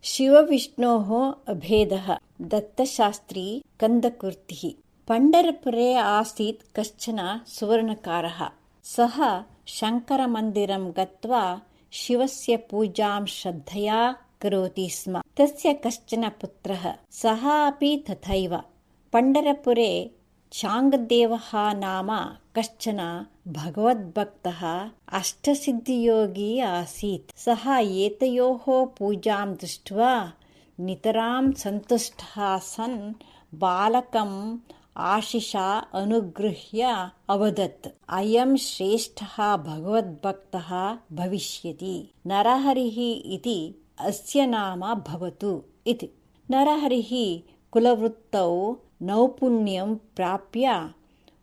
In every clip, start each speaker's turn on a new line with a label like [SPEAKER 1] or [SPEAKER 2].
[SPEAKER 1] शिवविष्णोः अभेदः। दत्तशास्त्री कन्दकुर्तिः। पण्ढरपुरे आसीत् कश्चन सुवर्णकारः। सः शङ्करमन्दिरं गत्वा शिवस्य पूजां श्रद्धया करोति स्म। तस्य कश्चन पुत्रः, सः अपि तथैव। पण्ढरपुरे चाङ्गदेवः नाम कश्चन भगवद्भक्तः अष्टसिद्धियोगी आसीत्। सः एतयोः पूजां दृष्ट्वा नितरां सन्तुष्टः सन् बालकम् आशिषा अनुगृह्य अवदत्, अयं श्रेष्ठः भगवद्भक्तः भविष्यति। नरहरिः इति अस्य नाम भवतु इति। नरहरिः कुलवृत्तौ नैपुण्यं प्राप्य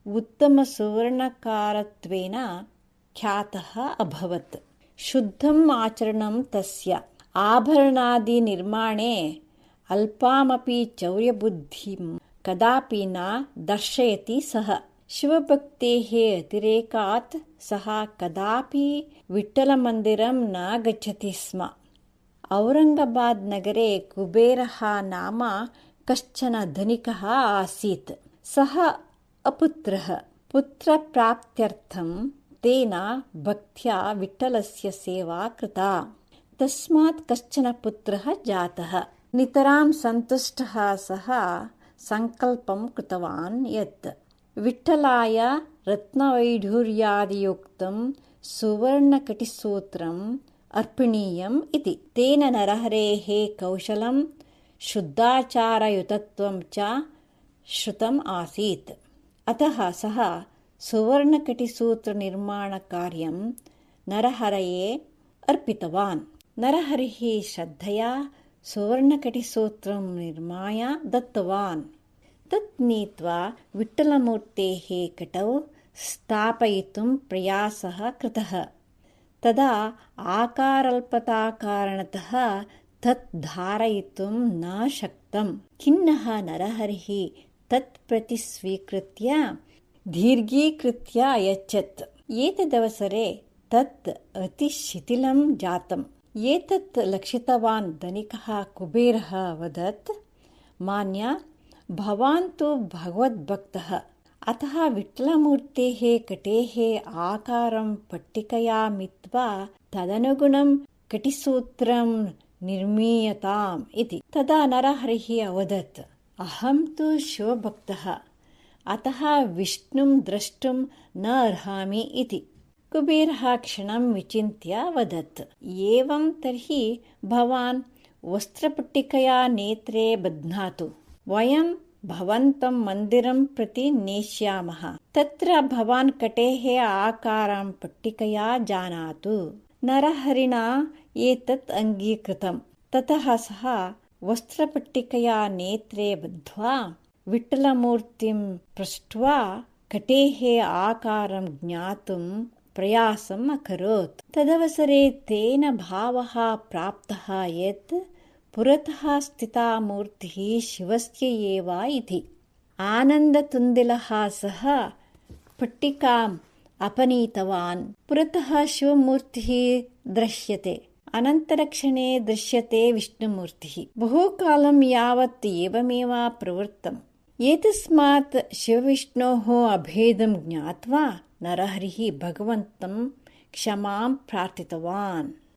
[SPEAKER 1] उत्तमसुवर्णकारत्वेन ख्यातः अभवत्। शुद्धम् आचरणं तस्य। आभरणादिनिर्माणे अल्पामपि चौर्यबुद्धिं कदापि न दर्शयति सः। शिवभक्तेः अतिरेकात् सः कदापि विठ्ठलमन्दिरं न गच्छति स्म। औरङ्गाबाद् नगरे कुबेरः नाम कश्चन धनिकः आसीत्। सः अपुत्रः। पुत्रप्राप्त्यर्थं तेन भक्त्या विठ्ठलस्य सेवा कृता। तस्मात् कश्चन पुत्रः जातः। नितरां सन्तुष्टः सः सङ्कल्पं कृतवान् यत् विठ्ठलाय रत्नवैढूर्यादियुक्तं सुवर्णकटिसूत्रम् अर्पणीयम् इति। तेन नरहरेः कौशलं शुद्धाचारयुतत्वं च श्रुतम् आसीत्। अतः सः सुवर्णकटिसूत्रनिर्माणकार्यं नरहरये अर्पितवान्। नरहरिः श्रद्धया सुवर्णकटिसूत्रं निर्माय दत्तवान्। तत् नीत्वा विठ्ठलमूर्तेः कटौ स्थापयितुं प्रयासः कृतः। तदा आकारल्पताकारणतः तत् धारयितुं न शक्तम्। खिन्नः नरहरिः तत् प्रति स्वीकृत्य दीर्घीकृत्य अयच्छत्। एतदवसरे तत् अतिशिथिलं जातम्। एतत् लक्षितवान् धनिकः कुबेरः अवदत्, मान्य, भवान् तु भगवद्भक्तः, अतः विठ्ठलमूर्तेः कटेः आकारं पट्टिकया मित्वा तदनुगुणं कटिसूत्रं निर्मीयताम् इति। तदा नरहरिः अवदत्, अहं तु शिवभक्तः, अतः विष्णुं द्रष्टुं न अर्हामि इति। कुबेरः क्षणं विचिन्त्य वदत्, एवं तर्हि भवान् वस्त्रपट्टिकया नेत्रे बध्नातु। वयं भवन्तं मन्दिरं प्रति नेष्यामः। तत्र भवान् कटेः आकारं पट्टिकया जानातु। नरहरिणा एतत् अङ्गीकृतम्। ततः सः वस्त्रपट्टिकया नेत्रे बद्ध्वा विठ्ठलमूर्तिं पृष्ट्वा कटेः आकारं ज्ञातुं प्रयासम् अकरोत्। तदवसरे तेन भावः प्राप्तः यत् पुरतः स्थिता मूर्तिः शिवस्य एव इति। आनन्दतुन्दिलः सः पट्टिकाम् अपनीतवान्। पुरतः शिवमूर्तिः दृश्यते, अनन्तरक्षणे दृश्यते विष्णुमूर्तिः। बहुकालं यावत् एवमेव प्रवृत्तम्। एतस्मात् शिवविष्णोः अभेदं ज्ञात्वा नरहरिः भगवन्तं क्षमां प्रार्थितवान्।